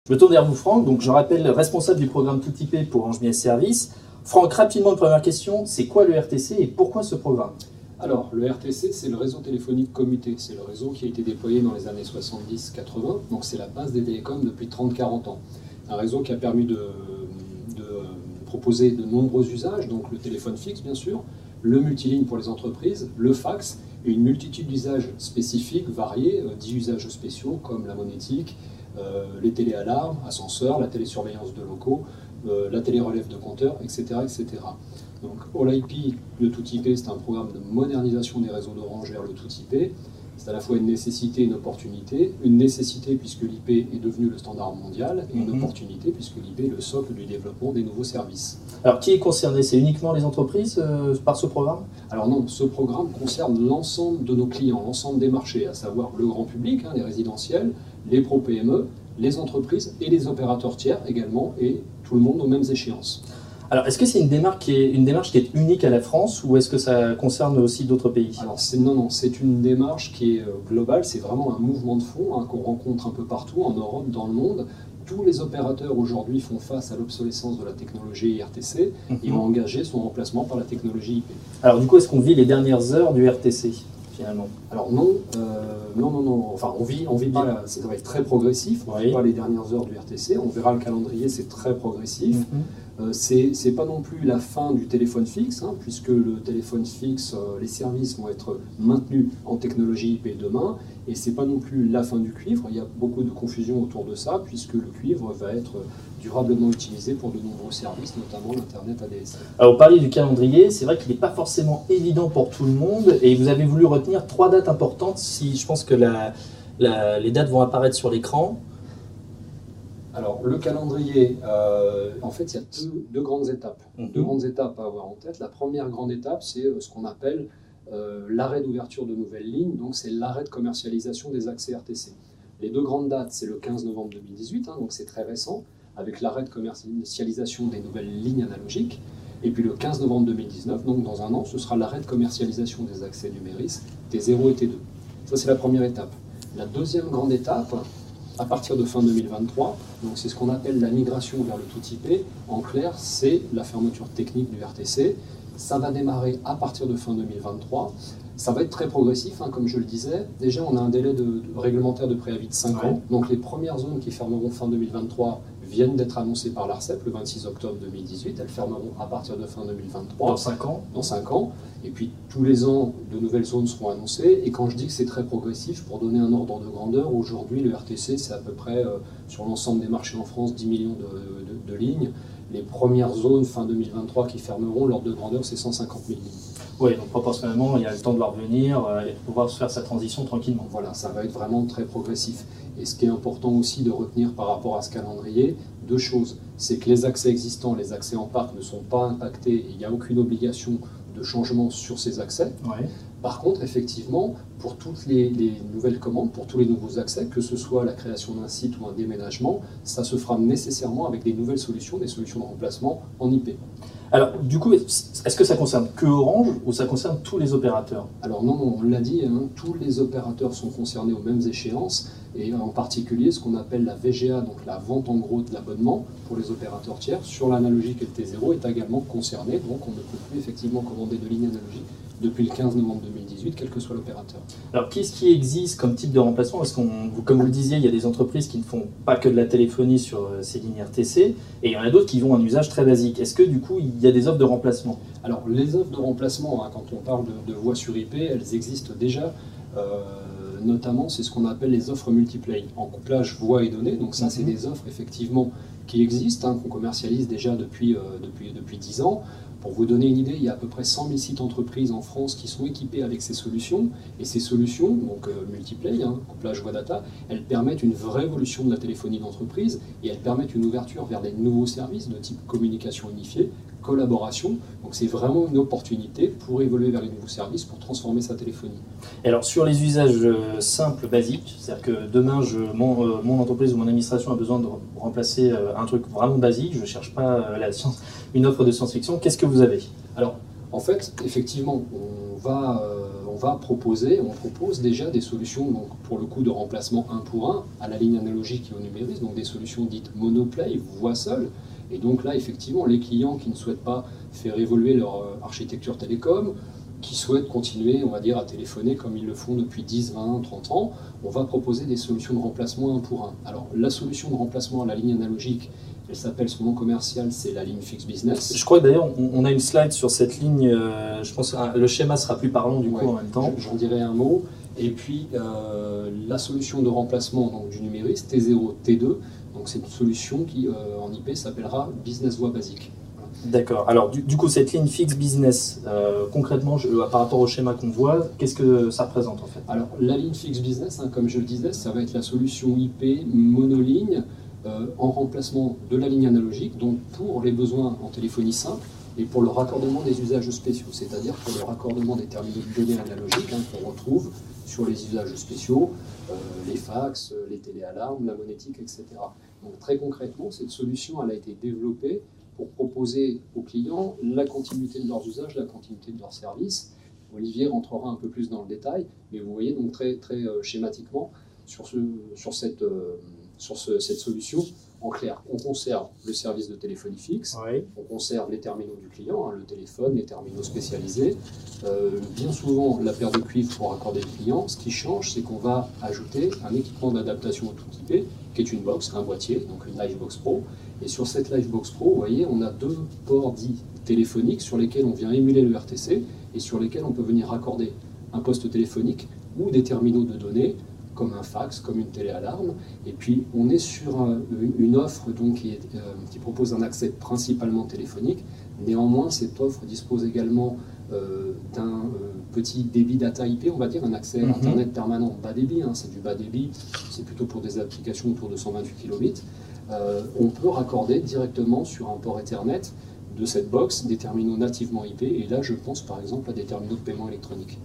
Je me tourne vers vous, Franck. Donc, je rappelle, responsable du programme Tout IP pour Orange Business Service. Franck, rapidement, une première question. C'est quoi le RTC et pourquoi ce programme? Alors, le RTC, c'est le réseau téléphonique commuté. C'est le réseau qui a été déployé dans les années 70-80. Donc, c'est la base des télécoms depuis 30-40 ans. Un réseau qui a permis de proposer de nombreux usages. Donc, le téléphone fixe, bien sûr, le multiligne pour les entreprises, le fax et une multitude d'usages spécifiques, variés, 10 usages spéciaux comme la monétique, les téléalarmes, ascenseurs, la télésurveillance de locaux, la télérelève de compteurs, etc., etc. Donc All IP, le Tout IP, c'est un programme de modernisation des réseaux d'Orange vers le Tout IP. C'est à la fois une nécessité et une opportunité. Une nécessité puisque l'IP est devenu le standard mondial et une opportunité puisque l'IP est le socle du développement des nouveaux services. Alors, qui est concerné? C'est uniquement les entreprises par ce programme? Alors non, ce programme concerne l'ensemble de nos clients, l'ensemble des marchés, à savoir le grand public, les résidentiels, les pro-PME, les entreprises et les opérateurs tiers également, et tout le monde aux mêmes échéances. Alors, est-ce que c'est une démarche qui est unique à la France ou est-ce que ça concerne aussi d'autres pays? Alors, non, c'est une démarche qui est globale, c'est vraiment un mouvement de fond qu'on rencontre un peu partout, en Europe, dans le monde. Tous les opérateurs aujourd'hui font face à l'obsolescence de la technologie RTC et ont engagé son remplacement par la technologie IP. Alors, du coup, est-ce qu'on vit les dernières heures du RTC finalement? Alors non, enfin on vit pas, ça va être très progressif, on ne vit pas les dernières heures du RTC, on verra le calendrier, c'est très progressif. C'est pas non plus la fin du téléphone fixe, puisque le téléphone fixe, les services vont être maintenus en technologie IP demain, et c'est pas non plus la fin du cuivre. Il y a beaucoup de confusion autour de ça, puisque le cuivre va être durablement utilisé pour de nombreux services, notamment l'Internet ADSL. Alors, vous parliez du calendrier, c'est vrai qu'il n'est pas forcément évident pour tout le monde, et vous avez voulu retenir 3 dates importantes, si je pense que les dates vont apparaître sur l'écran. Alors, le calendrier, en fait, il y a deux grandes étapes. Deux grandes étapes à avoir en tête. La première grande étape, c'est ce qu'on appelle l'arrêt d'ouverture de nouvelles lignes, donc c'est l'arrêt de commercialisation des accès RTC. Les 2 grandes dates, c'est le 15 novembre 2018, donc c'est très récent, avec l'arrêt de commercialisation des nouvelles lignes analogiques. Et puis le 15 novembre 2019, donc dans un an, ce sera l'arrêt de commercialisation des accès numéris T0 et T2. Ça, c'est la première étape. La deuxième grande étape, à partir de fin 2023, donc c'est ce qu'on appelle la migration vers le Tout IP. En clair, c'est la fermeture technique du RTC. Ça va démarrer à partir de fin 2023. Ça va être très progressif, comme je le disais. Déjà, on a un délai réglementaire de préavis de 5 ans. Donc les premières zones qui fermeront fin 2023 viennent d'être annoncées par l'ARCEP le 26 octobre 2018. Elles fermeront à partir de fin 2023. Dans 5 ans. Dans 5 ans. Et puis tous les ans, de nouvelles zones seront annoncées. Et quand je dis que c'est très progressif, pour donner un ordre de grandeur, aujourd'hui le RTC, c'est à peu près, sur l'ensemble des marchés en France, 10 millions de lignes. Les premières zones fin 2023 qui fermeront, l'ordre de grandeur, c'est 150 000 lignes. Oui, donc proportionnellement, il y a le temps de voir venir et de pouvoir se faire sa transition tranquillement. Voilà, ça va être vraiment très progressif. Et ce qui est important aussi de retenir par rapport à ce calendrier, 2 choses. C'est que les accès existants, les accès en parc ne sont pas impactés et il n'y a aucune obligation de changement sur ces accès. Par contre, effectivement, pour toutes les nouvelles commandes, pour tous les nouveaux accès, que ce soit la création d'un site ou un déménagement, ça se fera nécessairement avec des nouvelles solutions, des solutions de remplacement en IP. Alors, du coup, est-ce que ça concerne que Orange ou ça concerne tous les opérateurs? Alors non, on l'a dit, tous les opérateurs sont concernés aux mêmes échéances, et en particulier ce qu'on appelle la VGA, donc la vente en gros de l'abonnement pour les opérateurs tiers, sur l'analogique et le T0 est également concerné, donc on ne peut plus effectivement commander de ligne analogique depuis le 15 novembre 2018, quel que soit l'opérateur. Alors, qu'est-ce qui existe comme type de remplacement? Parce que, comme vous le disiez, il y a des entreprises qui ne font pas que de la téléphonie sur ces lignes RTC, et il y en a d'autres qui ont un usage très basique. Est-ce que, du coup, il y a des offres de remplacement? Alors, les offres de remplacement, quand on parle de voix sur IP, elles existent déjà. Notamment, c'est ce qu'on appelle les offres multiplay, en couplage voix et données. Donc ça, c'est des offres, effectivement, qui existent, qu'on commercialise déjà depuis 10 ans. Pour vous donner une idée, il y a à peu près 100 000 sites entreprises en France qui sont équipés avec ces solutions. Et ces solutions, donc multiplay, couplage voix data, elles permettent une vraie évolution de la téléphonie d'entreprise et elles permettent une ouverture vers des nouveaux services de type communication unifiée, collaboration. Donc c'est vraiment une opportunité pour évoluer vers les nouveaux services, pour transformer sa téléphonie. Et alors sur les usages simples, basiques, c'est-à-dire que demain, mon entreprise ou mon administration a besoin de remplacer un truc vraiment basique, je ne cherche pas une offre de science-fiction, qu'est-ce que vous avez? Alors, en fait, effectivement, on on propose déjà des solutions donc, pour le coup de remplacement 1 pour 1 à la ligne analogique et au numérique, donc des solutions dites monoplay, voix seule. Et donc là, effectivement, les clients qui ne souhaitent pas faire évoluer leur architecture télécom, qui souhaitent continuer, on va dire, à téléphoner comme ils le font depuis 10, 20, 30 ans, on va proposer des solutions de remplacement 1 pour 1. Alors, la solution de remplacement à la ligne analogique, elle s'appelle, son nom commercial, c'est la ligne Fix Business. Je crois que d'ailleurs, on a une slide sur cette ligne, je pense que le schéma sera plus parlant du coup en même temps. J'en dirai un mot. Et puis, la solution de remplacement donc, du numérique, T0, T2, donc c'est une solution qui, en IP, s'appellera Business Voix Basique. D'accord. Alors, du coup, cette ligne Fix Business, concrètement, par rapport au schéma qu'on voit, qu'est-ce que ça représente en fait? Alors, la ligne Fix Business, comme je le disais, ça va être la solution IP monoligne en remplacement de la ligne analogique, donc pour les besoins en téléphonie simple et pour le raccordement des usages spéciaux, c'est-à-dire pour le raccordement des terminaux de données analogiques qu'on retrouve sur les usages spéciaux, les fax, les téléalarmes, la monétique, etc. Donc, très concrètement, cette solution elle a été développée pour proposer aux clients la continuité de leurs usages, la continuité de leurs services. Olivier rentrera un peu plus dans le détail, mais vous voyez donc très schématiquement sur cette solution, en clair, on conserve le service de téléphonie fixe, oui. On conserve les terminaux du client, le téléphone, les terminaux spécialisés, bien souvent la paire de cuivre pour accorder le client. Ce qui change, c'est qu'on va ajouter un équipement d'adaptation au tout IP, qui est une box, un boîtier, donc une Livebox Pro. Et sur cette Livebox Pro, vous voyez, on a 2 ports dits téléphoniques sur lesquels on vient émuler le RTC et sur lesquels on peut venir raccorder un poste téléphonique ou des terminaux de données, comme un fax, comme une téléalarme. Et puis, on est sur une offre donc, qui propose un accès principalement téléphonique. Néanmoins, cette offre dispose également d'un petit débit data IP, on va dire, un accès Internet permanent bas débit. C'est du bas débit, c'est plutôt pour des applications autour de 128 kilobits. On peut raccorder directement sur un port Ethernet de cette box des terminaux nativement IP. Et là, je pense par exemple à des terminaux de paiement électronique.